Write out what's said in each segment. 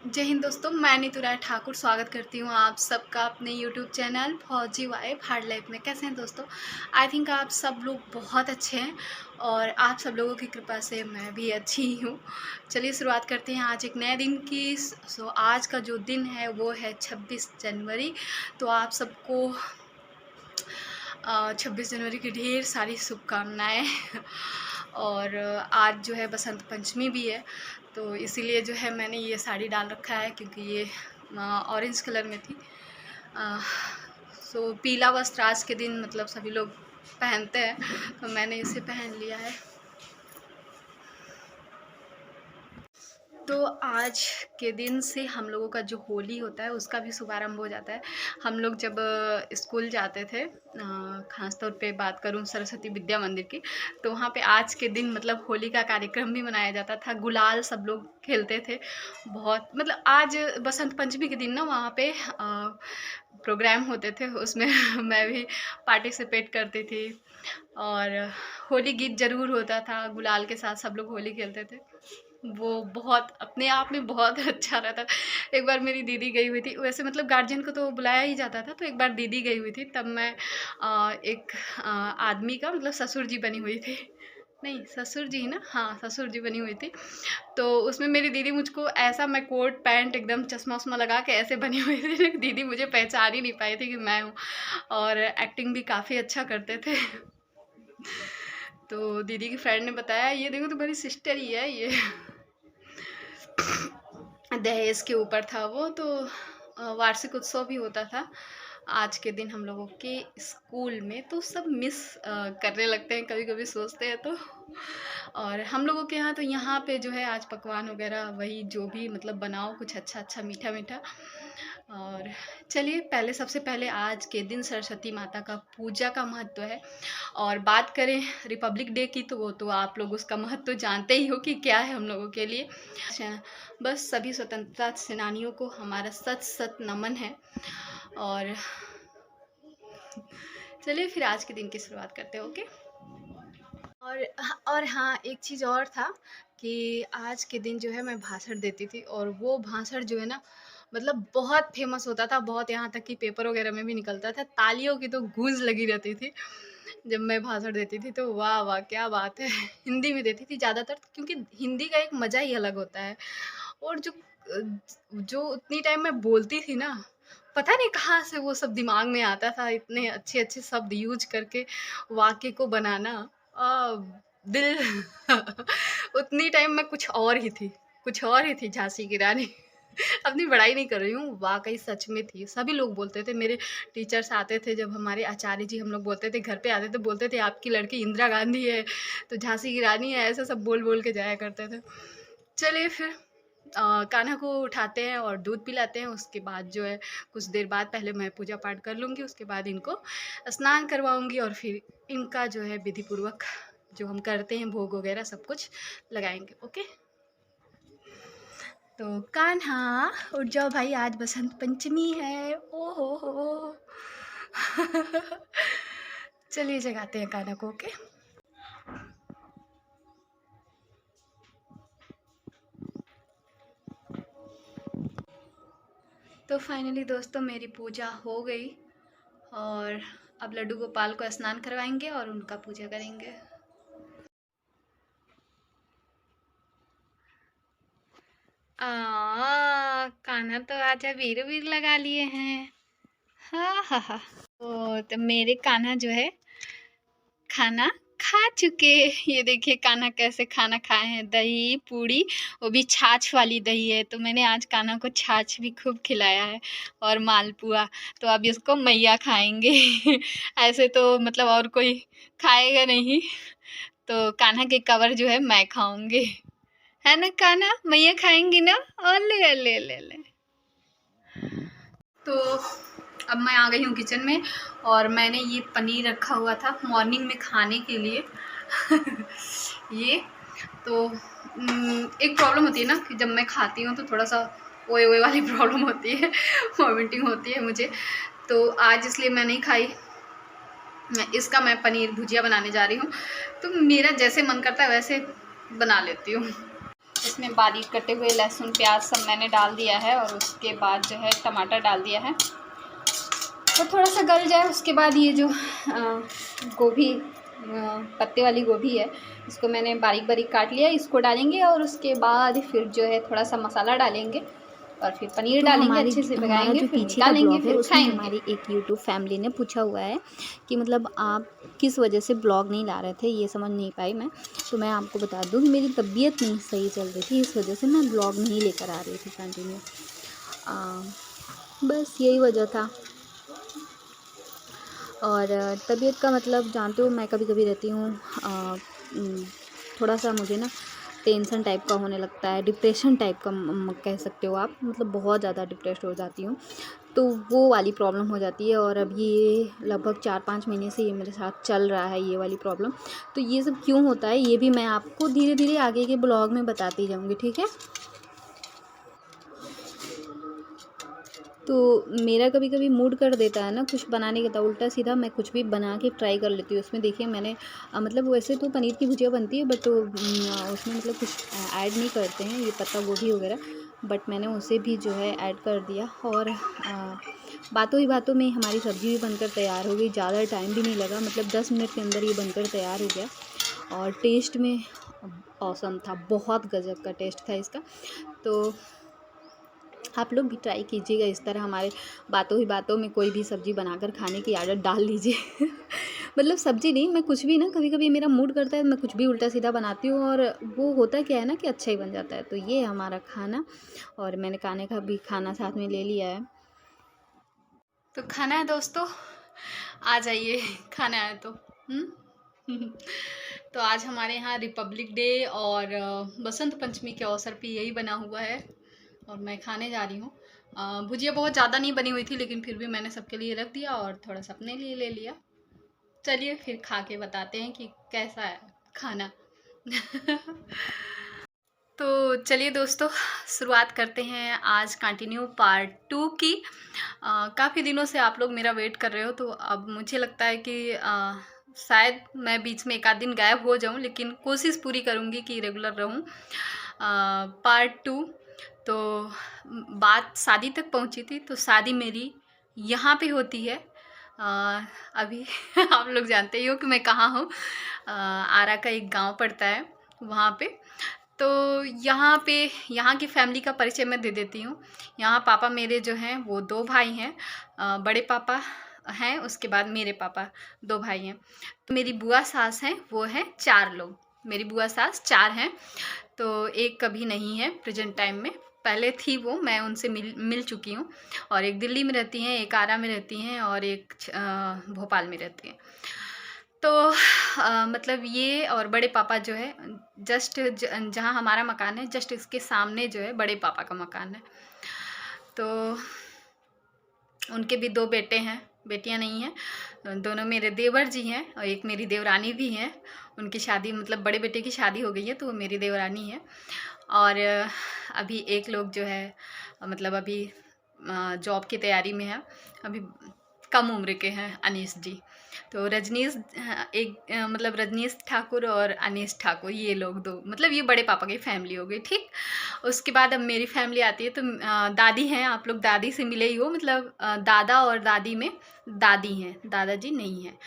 जय हिंद दोस्तों, मैं नीतू राय ठाकुर स्वागत करती हूँ आप सबका अपने यूट्यूब चैनल फौजी वाइब हार्ड लाइफ में। कैसे हैं दोस्तों? आई थिंक आप सब लोग बहुत अच्छे हैं और आप सब लोगों की कृपा से मैं भी अच्छी ही हूँ। चलिए शुरुआत करते हैं आज एक नए दिन की। आज का जो दिन है वो है 26 जनवरी। तो आप सबको 26 जनवरी की ढेर सारी शुभकामनाएँ। और आज जो है बसंत पंचमी भी है, तो इसीलिए जो है मैंने ये साड़ी डाल रखा है क्योंकि ये ऑरेंज कलर में थी। पीला वस्त्र आज के दिन मतलब सभी लोग पहनते हैं, तो मैंने इसे पहन लिया है। तो आज के दिन से हम लोगों का जो होली होता है उसका भी शुभारंभ हो जाता है। हम लोग जब स्कूल जाते थे, ख़ास तौर पे बात करूं सरस्वती विद्या मंदिर की, तो वहाँ पे आज के दिन मतलब होली का कार्यक्रम भी मनाया जाता था। गुलाल सब लोग खेलते थे बहुत, मतलब आज बसंत पंचमी के दिन ना वहाँ पे प्रोग्राम होते थे, उसमें मैं भी पार्टिसिपेट करती थी। और होली गीत ज़रूर होता था, गुलाल के साथ सब लोग होली खेलते थे। वो बहुत अपने आप में बहुत अच्छा रहता। एक बार मेरी दीदी गई हुई थी, वैसे मतलब गार्जियन को तो बुलाया ही जाता था, तो एक बार दीदी गई हुई थी, तब मैं एक आदमी का मतलब ससुर जी बनी हुई थी, नहीं ससुर जी ही ना, हाँ ससुर जी बनी हुई थी। तो उसमें मेरी दीदी मुझको ऐसा, मैं कोट पैंट एकदम चश्मा वश्मा लगा के ऐसे बनी हुई थी, दीदी मुझे पहचान ही नहीं पाई थी कि मैं हूँ। और एक्टिंग भी काफ़ी अच्छा करते थे। तो दीदी की फ्रेंड ने बताया, ये देखो तुम्हारी सिस्टर ही है ये। दहेज के ऊपर था वो, तो वार्षिक उत्सव भी होता था आज के दिन हम लोगों के स्कूल में, तो सब मिस करने लगते हैं कभी कभी, सोचते हैं तो। और हम लोगों के यहाँ तो यहाँ पे जो है आज पकवान वगैरह वही जो भी मतलब बनाओ कुछ अच्छा अच्छा मीठा मीठा। और चलिए पहले सबसे पहले आज के दिन सरस्वती माता का पूजा का महत्व है। और बात करें रिपब्लिक डे की, तो वो तो आप लोग उसका महत्व जानते ही हो कि क्या है हम लोगों के लिए। बस सभी स्वतंत्रता सेनानियों को हमारा सत सत नमन है। और चलिए फिर आज के दिन की शुरुआत करते हैं, ओके। और हाँ, एक चीज़ और था कि आज के दिन जो है मैं भाषण देती थी, और वो भाषण जो है ना मतलब बहुत फेमस होता था, बहुत, यहाँ तक कि पेपर वगैरह में भी निकलता था। तालियों की तो गूंज लगी रहती थी जब मैं भाषण देती थी, तो वाह वाह क्या बात है। हिंदी में देती थी ज़्यादातर, क्योंकि हिंदी का एक मज़ा ही अलग होता है। और जो उतनी टाइम मैं बोलती थी ना, पता नहीं कहाँ से वो सब दिमाग में आता था, इतने अच्छे अच्छे शब्द यूज करके वाक्य को बनाना। दिल उतनी टाइम मैं कुछ और ही थी झांसी की रानी। अपनी बड़ाई नहीं कर रही हूँ, वाकई सच में थी। सभी लोग बोलते थे, मेरे टीचर्स आते थे, जब हमारे आचार्य जी हम लोग बोलते थे, घर पे आते थे, बोलते थे आपकी लड़की इंदिरा गांधी है तो झांसी की रानी है, ऐसा सब बोल बोल के जाया करते थे। चलिए फिर कान्हा को उठाते हैं और दूध पिलाते हैं। उसके बाद जो है कुछ देर बाद पहले मैं पूजा पाठ कर लूँगी, उसके बाद इनको स्नान करवाऊँगी और फिर इनका जो है विधि पूर्वक जो हम करते हैं भोग वगैरह सब कुछ लगाएंगे, ओके। तो कान्हा उठ जाओ भाई, आज बसंत पंचमी है, ओ हो। चलिए जगाते हैं कान्हा को, ओके। तो फाइनली दोस्तों मेरी पूजा हो गई, और अब लड्डू गोपाल को स्नान करवाएंगे और उनका पूजा करेंगे। कान्हा तो आज वीर वीर लगा लिए हैं। हाँ हाँ हाँ। तो मेरे कान्हा जो है खाना खा चुके। ये देखिए कान्हा कैसे खाना खाए हैं, दही पूड़ी, वो भी छाछ वाली दही है, तो मैंने आज कान्हा को छाछ भी खूब खिलाया है और मालपुआ। तो अब इसको मैया खाएंगे। ऐसे तो मतलब और कोई खाएगा नहीं, तो कान्हा के कवर जो है मैं खाऊंगी, है ना कान्हा? मैया खाएंगी ना? और ले ले ले ले। तो अब मैं आ गई हूँ किचन में, और मैंने ये पनीर रखा हुआ था मॉर्निंग में खाने के लिए। ये तो एक प्रॉब्लम होती है ना कि जब मैं खाती हूँ तो थोड़ा सा ओए ओए वाली प्रॉब्लम होती है, वॉमिटिंग होती है मुझे, तो आज इसलिए मैं नहीं खाई। इसका मैं पनीर भुजिया बनाने जा रही हूँ, तो मेरा जैसे मन करता है वैसे बना लेती हूँ। इसमें बारीक कटे हुए लहसुन प्याज सब मैंने डाल दिया है और उसके बाद जो है टमाटर डाल दिया है। तो थोड़ा सा गल जाए उसके बाद ये जो गोभी पत्ते वाली गोभी है इसको मैंने बारीक बारीक काट लिया, इसको डालेंगे और उसके बाद फिर जो है थोड़ा सा मसाला डालेंगे और फिर पनीर तो डालेंगे, अच्छे से हमारा पकाएंगे, जो फिर पीछे का निकालेंगे, ब्लॉग है फिर उसमें खाएंगे। हमारी एक यूट्यूब फैमिली ने पूछा हुआ है कि मतलब आप किस वजह से ब्लॉग नहीं ला रहे थे, ये समझ नहीं पाई मैं। तो मैं आपको बता दूँ कि मेरी तबीयत नहीं सही चल रही थी, इस वजह से मैं ब्लॉग नहीं लेकर आ रही थी कंटिन्यू। बस यही वजह था। और तबीयत का मतलब जानते हो, मैं कभी कभी रहती हूँ थोड़ा सा मुझे ना टेंशन टाइप का होने लगता है, डिप्रेशन टाइप का कह सकते हो आप, मतलब बहुत ज़्यादा डिप्रेस्ड हो जाती हूँ, तो वो वाली प्रॉब्लम हो जाती है। और अब ये लगभग 4-5 महीने से ये मेरे साथ चल रहा है ये वाली प्रॉब्लम। तो ये सब क्यों होता है ये भी मैं आपको धीरे धीरे आगे के ब्लॉग में बताती जाऊँगी, ठीक है। तो मेरा कभी कभी मूड कर देता है ना कुछ बनाने का, तो उल्टा सीधा मैं कुछ भी बना के ट्राई कर लेती हूँ। उसमें देखिए मैंने मतलब वैसे तो पनीर की भुजिया बनती है, बट उसमें मतलब कुछ ऐड नहीं करते हैं ये पत्ता गोभी वगैरह, बट मैंने उसे भी जो है ऐड कर दिया। और बातों ही बातों में हमारी सब्ज़ी भी बनकर तैयार हो गई, ज़्यादा टाइम भी नहीं लगा, मतलब 10 मिनट के अंदर ये बनकर तैयार हो गया। और टेस्ट में ऑसम था, बहुत गजब का टेस्ट था इसका। तो आप लोग भी ट्राई कीजिएगा इस तरह, हमारे बातों ही बातों में कोई भी सब्ज़ी बनाकर खाने की आदत डाल लीजिए। मतलब सब्ज़ी नहीं, मैं कुछ भी ना, कभी कभी मेरा मूड करता है मैं कुछ भी उल्टा सीधा बनाती हूँ और वो होता क्या है ना कि अच्छा ही बन जाता है। तो ये हमारा खाना, और मैंने खाने का भी खाना साथ में ले लिया है। तो खाना है दोस्तों, आ जाइए, खाना है तो। तो आज हमारे यहाँ रिपब्लिक डे और बसंत पंचमी के अवसर पे यही बना हुआ है और मैं खाने जा रही हूँ। भुजिया बहुत ज़्यादा नहीं बनी हुई थी, लेकिन फिर भी मैंने सबके लिए रख दिया और थोड़ा सा अपने लिए ले लिया। चलिए फिर खा के बताते हैं कि कैसा है खाना। तो चलिए दोस्तों, शुरुआत करते हैं आज कंटिन्यू पार्ट 2 की। काफ़ी दिनों से आप लोग मेरा वेट कर रहे हो, तो अब मुझे लगता है कि शायद मैं बीच में एक आध दिन गायब हो जाऊं, लेकिन कोशिश पूरी करूंगी कि रेगुलर रहूं। पार्ट 2, तो बात शादी तक पहुंची थी। तो शादी मेरी यहाँ पे होती है। अभी आप लोग जानते ही हो कि मैं कहाँ हूँ। आरा का एक गांव पड़ता है वहाँ पे। तो यहाँ की फैमिली का परिचय मैं दे देती हूँ। यहाँ पापा मेरे जो हैं वो 2 भाई हैं। बड़े पापा हैं, उसके बाद मेरे पापा 2 भाई हैं। तो मेरी बुआ सास हैं, वो हैं 4 लोग। मेरी बुआ सास 4 हैं, तो एक कभी नहीं है प्रेजेंट टाइम में। पहले थी वो, मैं उनसे मिल चुकी हूँ। और एक दिल्ली में रहती हैं, एक आरा में रहती हैं और एक भोपाल में रहती हैं। तो मतलब ये और बड़े पापा जो है जस्ट जहाँ हमारा मकान है जस्ट इसके सामने जो है बड़े पापा का मकान है। तो उनके भी 2 बेटे हैं, बेटियां नहीं हैं। दोनों मेरे देवर जी हैं और एक मेरी देवरानी भी हैं। उनकी शादी, मतलब बड़े बेटे की शादी हो गई है, तो वो मेरी देवरानी है। और अभी एक लोग जो है मतलब अभी जॉब की तैयारी में है, अभी कम उम्र के हैं, अनीश जी। तो रजनीश मतलब रजनीश ठाकुर और अनीश ठाकुर, ये लोग 2, मतलब ये बड़े पापा की फैमिली हो गई, ठीक। उसके बाद अब मेरी फैमिली आती है। तो दादी हैं, आप लोग दादी से मिले ही हो, मतलब दादा और दादी में दादी हैं, दादाजी नहीं हैं।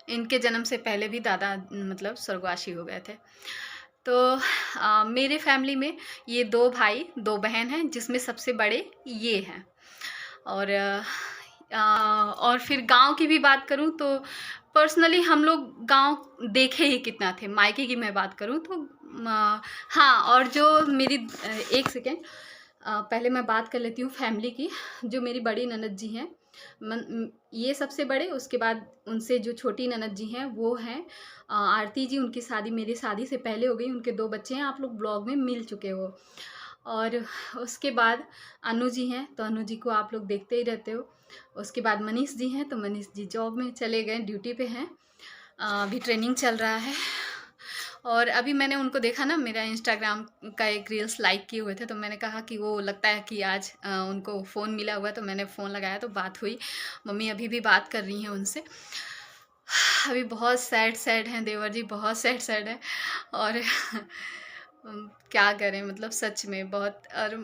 इनके जन्म से पहले भी दादा मतलब स्वर्गवासी हो गए थे। तो मेरे फैमिली में ये 2 भाई 2 बहन हैं, जिसमें सबसे बड़े ये हैं। और फिर गांव की भी बात करूं तो पर्सनली हम लोग गांव देखे ही कितना थे। मायके की मैं बात करूं तो हाँ, और जो मेरी एक सेकेंड पहले मैं बात कर लेती हूँ फैमिली की। जो मेरी बड़ी ननद जी हैं, ये सबसे बड़े, उसके बाद उनसे जो छोटी ननद जी हैं वो हैं आरती जी। उनकी शादी मेरी शादी से पहले हो गई, उनके 2 बच्चे हैं, आप लोग ब्लॉग में मिल चुके हो। और उसके बाद अनु जी हैं, तो अनु जी को आप लोग देखते ही रहते हो। उसके बाद मनीष जी हैं, तो मनीष जी जॉब में चले गए, ड्यूटी पे हैं, अभी ट्रेनिंग चल रहा है। और अभी मैंने उनको देखा ना, मेरा इंस्टाग्राम का एक रील्स लाइक किए हुए थे, तो मैंने कहा कि वो लगता है कि आज उनको फ़ोन मिला हुआ है, तो मैंने फ़ोन लगाया तो बात हुई। मम्मी अभी भी बात कर रही हैं उनसे। अभी बहुत सैड हैं देवर जी, बहुत सैड हैं। और क्या करें, मतलब सच में बहुत। और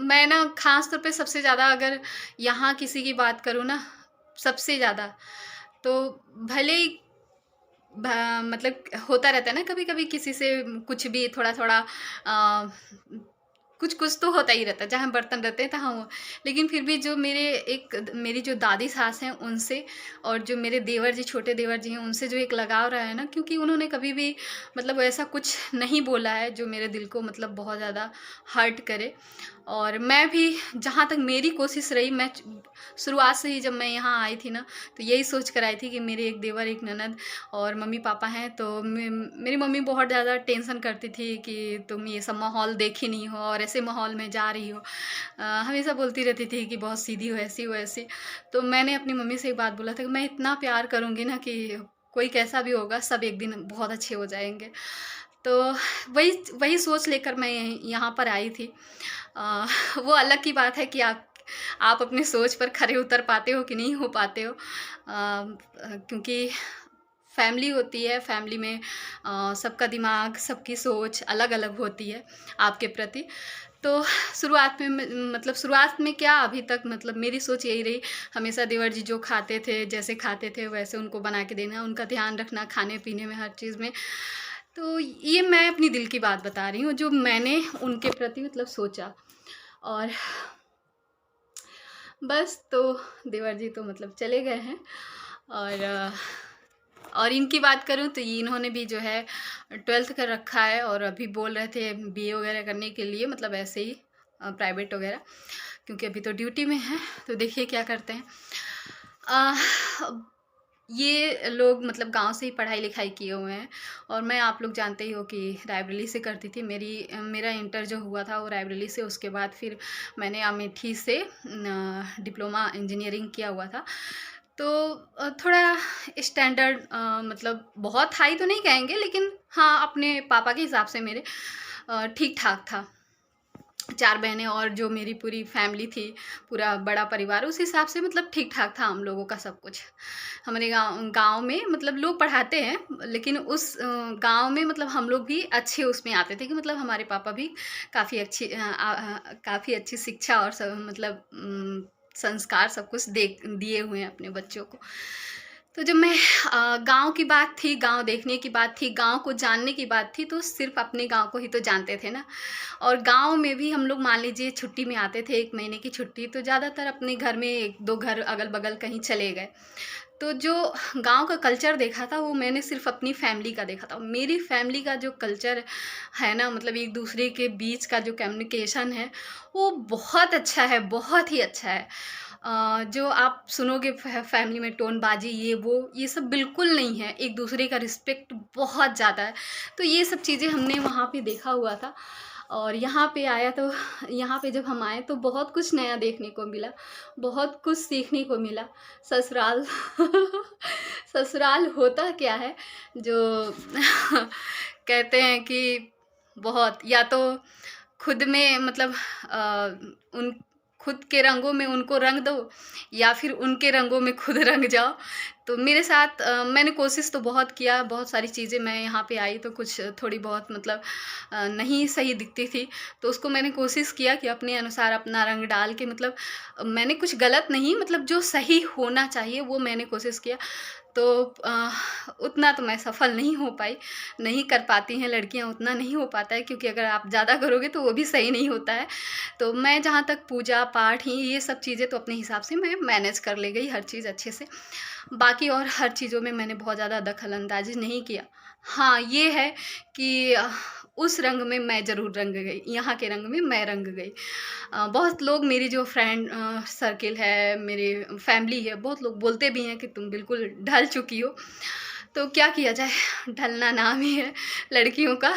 मैं ना ख़ास तौर पे सबसे ज़्यादा अगर यहाँ किसी की बात करूँ ना, सबसे ज़्यादा, तो भले ही मतलब होता रहता है ना कभी-कभी किसी से कुछ भी थोड़ा-थोड़ा कुछ-कुछ तो होता ही रहता है, जहाँ बर्तन रहते हैं तहाँ वो। लेकिन फिर भी जो मेरी जो दादी सास हैं उनसे, और जो मेरे देवर जी, छोटे देवर जी हैं, उनसे जो एक लगाव रहा है ना, क्योंकि उन्होंने कभी भी मतलब ऐसा कुछ नहीं बोला है जो मेरे दिल को मतलब बहुत ज़्यादा हर्ट करे। और मैं भी जहाँ तक मेरी कोशिश रही, मैं शुरुआत से ही जब मैं यहाँ आई थी ना, तो यही सोच कर आई थी कि मेरे एक देवर, एक ननद और मम्मी-पापा हैं। तो मेरी मम्मी बहुत ज़्यादा टेंशन करती थी कि तुम ये सब माहौल देखी नहीं हो और ऐसे माहौल में जा रही हो। हमेशा बोलती रहती थी कि बहुत सीधी हो, ऐसी हो, ऐसी। तो मैंने अपनी मम्मी से एक बात बोला था कि मैं इतना प्यार करूँगी ना कि कोई कैसा भी होगा, सब एक दिन बहुत अच्छे हो जाएँगे। तो वही वही सोच लेकर मैं यहाँ पर आई थी। अ, वो अलग की बात है कि आप अपनी सोच पर खरे उतर पाते हो कि नहीं हो पाते हो। क्योंकि फैमिली होती है, फैमिली में सबका दिमाग, सबकी सोच अलग-अलग होती है आपके प्रति। तो शुरुआत में मतलब शुरुआत में क्या, अभी तक मतलब मेरी सोच यही रही, हमेशा देवर जी जो खाते थे, जैसे खाते थे वैसे उनको बना के देना, उनका ध्यान रखना खाने-पीने में, हर चीज़ में। तो ये मैं अपनी दिल की बात बता रही हूँ, जो मैंने उनके प्रति मतलब सोचा। और बस, तो देवर जी तो मतलब चले गए हैं। और और इनकी बात करूँ तो ये इन्होंने भी जो है 12th कर रखा है, और अभी बोल रहे थे बीए वगैरह करने के लिए, मतलब ऐसे ही प्राइवेट वगैरह, क्योंकि अभी तो ड्यूटी में है। तो देखिए क्या करते हैं। अ, ये लोग मतलब गांव से ही पढ़ाई लिखाई किए हुए हैं, और मैं, आप लोग जानते ही हो कि रायबरेली से करती थी। मेरा इंटर जो हुआ था वो रायबरेली से, उसके बाद फिर मैंने अमेठी से डिप्लोमा इंजीनियरिंग किया हुआ था। तो थोड़ा स्टैंडर्ड, मतलब बहुत हाई तो नहीं कहेंगे, लेकिन हाँ, अपने पापा के हिसाब से मेरे ठीक-ठाक था। 4 बहनें और जो मेरी पूरी फैमिली थी, पूरा बड़ा परिवार, उस हिसाब से मतलब ठीक-ठाक था हम लोगों का सब कुछ। हमारे गाँव में मतलब लोग पढ़ाते हैं, लेकिन उस गाँव में मतलब हम लोग भी अच्छे उसमें आते थे कि मतलब हमारे पापा भी काफ़ी अच्छी शिक्षा और सब मतलब संस्कार सब कुछ दिए हुए हैं अपने बच्चों को। तो जब मैं गाँव की बात थी, गाँव देखने की बात थी, गाँव को जानने की बात थी, तो सिर्फ़ अपने गाँव को ही तो जानते थे ना। और गाँव में भी हम लोग मान लीजिए छुट्टी में आते थे, 1 महीने की छुट्टी, तो ज़्यादातर अपने घर में 1-2 घर अगल-बगल कहीं चले गए। तो जो गाँव का कल्चर देखा था, वो मैंने सिर्फ़ अपनी फैमिली का देखा था। मेरी फैमिली का जो कल्चर है ना, मतलब एक-दूसरे के बीच का जो कम्युनिकेशन है, वो बहुत अच्छा है, बहुत ही अच्छा है। जो आप सुनोगे फैमिली में टोनबाजी, ये सब बिल्कुल नहीं है। एक-दूसरे का रिस्पेक्ट बहुत ज़्यादा है। तो ये सब चीज़ें हमने वहाँ पे देखा हुआ था। और यहाँ पे जब हम आए तो बहुत कुछ नया देखने को मिला, बहुत कुछ सीखने को मिला। ससुराल ससुराल होता क्या है, जो कहते हैं कि बहुत, या तो खुद में मतलब उन खुद के रंगों में उनको रंग दो, या फिर उनके रंगों में खुद रंग जाओ। तो मेरे साथ मैंने कोशिश तो बहुत किया, बहुत सारी चीज़ें, मैं यहाँ पे आई तो कुछ थोड़ी बहुत मतलब नहीं सही दिखती थी, तो उसको मैंने कोशिश किया कि अपने अनुसार अपना रंग डाल के मतलब मैंने कुछ गलत नहीं, मतलब जो सही होना चाहिए वो मैंने कोशिश किया। तो उतना तो मैं सफल नहीं हो पाई, नहीं कर पाती हैं लड़कियाँ, उतना नहीं हो पाता है, क्योंकि अगर आप ज़्यादा करोगे तो वो भी सही नहीं होता है। तो मैं जहाँ तक पूजा-पाठ ही ये सब चीज़ें तो अपने हिसाब से मैं मैनेज कर ले गई हर चीज़ अच्छे से। बाकी और हर चीज़ों में मैंने बहुत ज़्यादा दखल-अंदाज़ी नहीं किया। हाँ, ये है कि उस रंग में मैं ज़रूर रंग गई, यहाँ के रंग में मैं रंग गई। बहुत लोग, मेरी जो फ्रेंड सर्किल है, मेरी फैमिली है, बहुत लोग बोलते भी हैं कि तुम बिल्कुल ढल चुकी हो। तो क्या किया जाए, ढलना नाम ही है लड़कियों का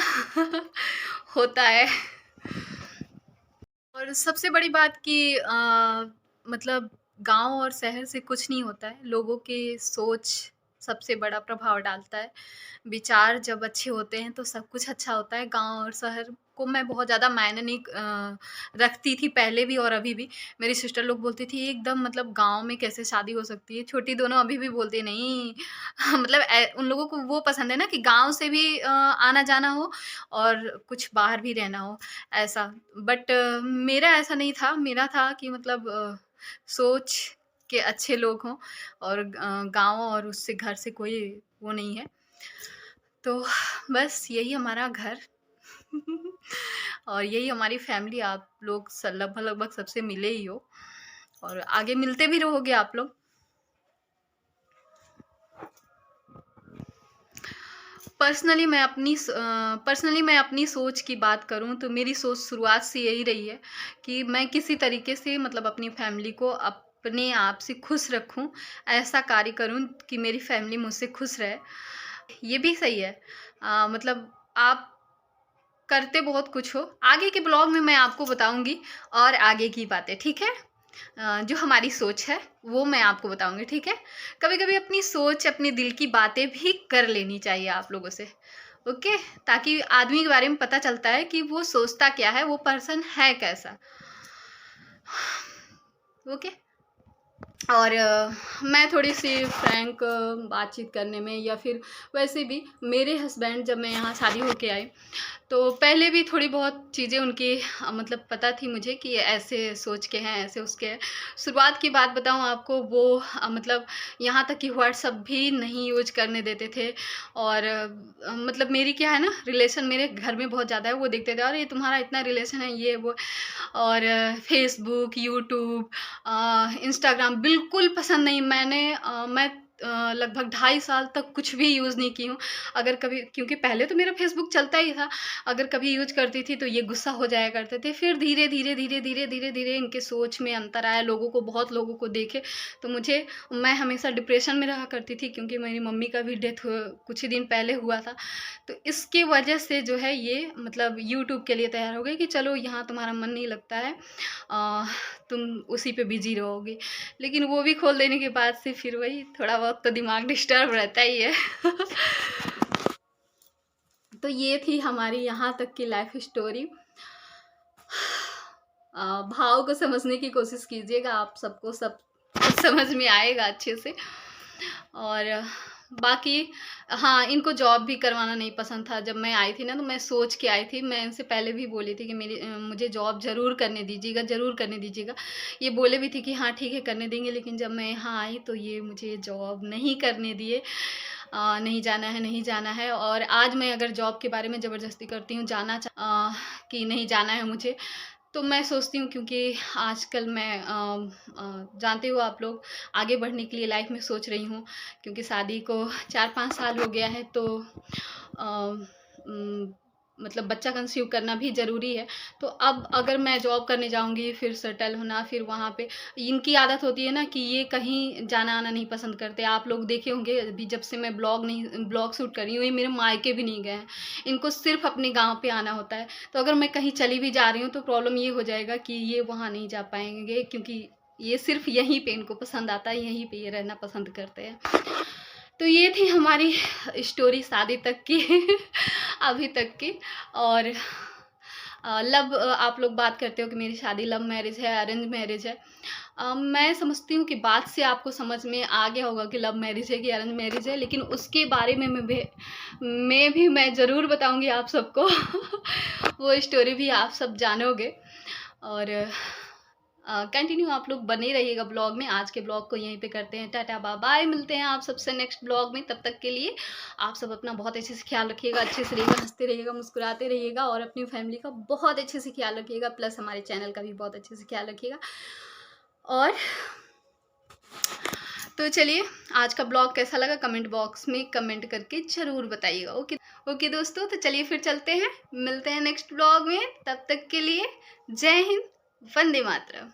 होता है। और सबसे बड़ी बात कि मतलब गाँव और शहर से कुछ नहीं होता है, लोगों की सोच सबसे बड़ा प्रभाव डालता है। विचार जब अच्छे होते हैं तो सब कुछ अच्छा होता है। गाँव और शहर को मैं बहुत ज़्यादा मायने नहीं रखती थी पहले भी और अभी भी। मेरी सिस्टर लोग बोलती थी एकदम मतलब गाँव में कैसे शादी हो सकती है? छोटी दोनों अभी भी बोलती है नहीं मतलब उन लोगों को वो पसंद है ना कि गाँव से भी आना-जाना हो और कुछ बाहर भी रहना हो, ऐसा। बट मेरा ऐसा नहीं था, मेरा था कि मतलब सोच के अच्छे लोग हों और गाँव और उससे घर से कोई वो नहीं है। तो बस यही हमारा घर और यही हमारी फैमिली। आप लोग लगभग-लगभग सबसे मिले ही हो और आगे मिलते भी रहोगे आप लोग। पर्सनली मैं अपनी सोच की बात करूँ तो मेरी सोच शुरुआत से यही रही है कि मैं किसी तरीके से मतलब अपनी फैमिली को अपने आप से खुश रखूँ, ऐसा कार्य करूँ कि मेरी फैमिली मुझसे खुश रहे। ये भी सही है। मतलब आप करते बहुत कुछ हो। आगे के ब्लॉग में मैं आपको बताऊँगी और आगे की बातें, ठीक है? जो हमारी सोच है वो मैं आपको बताऊँगी, ठीक है? कभी-कभी अपनी सोच, अपने दिल की बातें भी कर लेनी चाहिए आप लोगों से, ओके? ताकि आदमी के बारे में पता चलता है कि वो सोचता क्या है, वो पर्सन है कैसा, ओके? और मैं थोड़ी-सी फ्रैंक बातचीत करने में या फिर वैसे भी मेरे हस्बैंड जब मैं यहाँ शादी होके आई, तो पहले भी थोड़ी बहुत चीज़ें उनकी मतलब पता थी मुझे कि ऐसे सोच के हैं, ऐसे उसके हैं। शुरुआत की बात बताऊँ आपको वो मतलब यहाँ तक कि व्हाट्सएप भी नहीं यूज़ करने देते थे और मतलब मेरी क्या है ना रिलेशन मेरे घर में बहुत ज़्यादा है, वो देखते थे अरे ये तुम्हारा इतना रिलेशन है ये वो और फ़ेसबुक, यूट्यूब इंस्टाग्राम बिल्कुल पसंद नहीं। मैं लगभग 2.5 साल तक कुछ भी यूज़ नहीं की हूँ। अगर कभी क्योंकि पहले तो मेरा फ़ेसबुक चलता ही था, अगर कभी यूज़ करती थी तो ये गुस्सा हो जाया करते थे। फिर धीरे-धीरे इनके सोच में अंतर आया, बहुत लोगों को देखे तो मैं हमेशा डिप्रेशन में रहा करती थी क्योंकि मेरी मम्मी का भी डेथ कुछ ही दिन पहले हुआ था। तो इसकी वजह से जो है ये मतलब यूट्यूब के लिए तैयार हो गई कि चलो यहाँ तुम्हारा मन नहीं लगता है, तुम उसी पे बिज़ी रहोगी। लेकिन वो भी खोल देने के बाद से फिर वही थोड़ा बहुत तो दिमाग डिस्टर्ब रहता ही है। तो ये थी हमारी यहाँ तक की लाइफ स्टोरी। भाव को समझने की कोशिश कीजिएगा, आप सबको सब कुछ समझ में आएगा अच्छे से। और बाकी हाँ, इनको जॉब भी करवाना नहीं पसंद था। जब मैं आई थी ना तो मैं सोच के आई थी, मैं इनसे पहले भी बोली थी कि मुझे जॉब ज़रूर करने दीजिएगा। ये बोले भी थे कि हाँ ठीक है करने देंगे, लेकिन जब मैं यहाँ आई तो ये मुझे जॉब नहीं करने दिए। नहीं जाना है और आज मैं अगर जॉब के बारे में ज़बरदस्ती करती हूँ कि नहीं जाना है मुझे, तो मैं सोचती हूँ क्योंकि आजकल मैं जानते हो आप लोग आगे बढ़ने के लिए लाइफ में सोच रही हूँ क्योंकि शादी को 4-5 साल हो गया है तो मतलब बच्चा कंसीव करना भी ज़रूरी है। तो अब अगर मैं जॉब करने जाऊँगी फिर सेटल होना, फिर वहाँ पे इनकी आदत होती है ना कि ये कहीं जाना-आना नहीं पसंद करते। आप लोग देखे होंगे अभी जब से मैं ब्लॉग शूट कर रही हूँ, ये मेरे मायके भी नहीं गए हैं। इनको सिर्फ़ अपने गाँव पे आना होता है। तो अगर मैं कहीं चली भी जा रही हूँ तो प्रॉब्लम ये हो जाएगा कि ये वहाँ नहीं जा पाएँगे क्योंकि ये सिर्फ़ यहीं पे इनको पसंद आता है, यहीं पे ये रहना पसंद करते हैं। तो ये थी हमारी स्टोरी शादी तक की अभी तक की। और आप लोग बात करते हो कि मेरी शादी लव मैरिज है, अरेंज मैरिज है। मैं समझती हूँ कि बात से आपको समझ में आ गया होगा कि लव मैरिज है कि अरेंज मैरिज है, लेकिन उसके बारे में मैं ज़रूर बताऊँगी आप सबको वो स्टोरी भी आप सब जानोगे। और कंटिन्यू आप लोग बने रहिएगा ब्लॉग में। आज के ब्लॉग को यहीं पे करते हैं, टाटा बाय बाय। मिलते हैं आप सबसे नेक्स्ट ब्लॉग में। तब तक के लिए आप सब अपना बहुत अच्छे से ख्याल रखिएगा, अच्छे से रहिएगा, हंसते रहिएगा, मुस्कुराते रहिएगा और अपनी फैमिली का बहुत अच्छे से ख्याल रखिएगा, प्लस हमारे चैनल का भी बहुत अच्छे से ख्याल रखिएगा। और तो चलिए आज का ब्लॉग कैसा लगा कमेंट बॉक्स में कमेंट करके ज़रूर बताइएगा। ओके दोस्तों, तो चलिए फिर चलते हैं, मिलते हैं नेक्स्ट ब्लॉग में। तब तक के लिए जय हिंद, वंदे मातरम।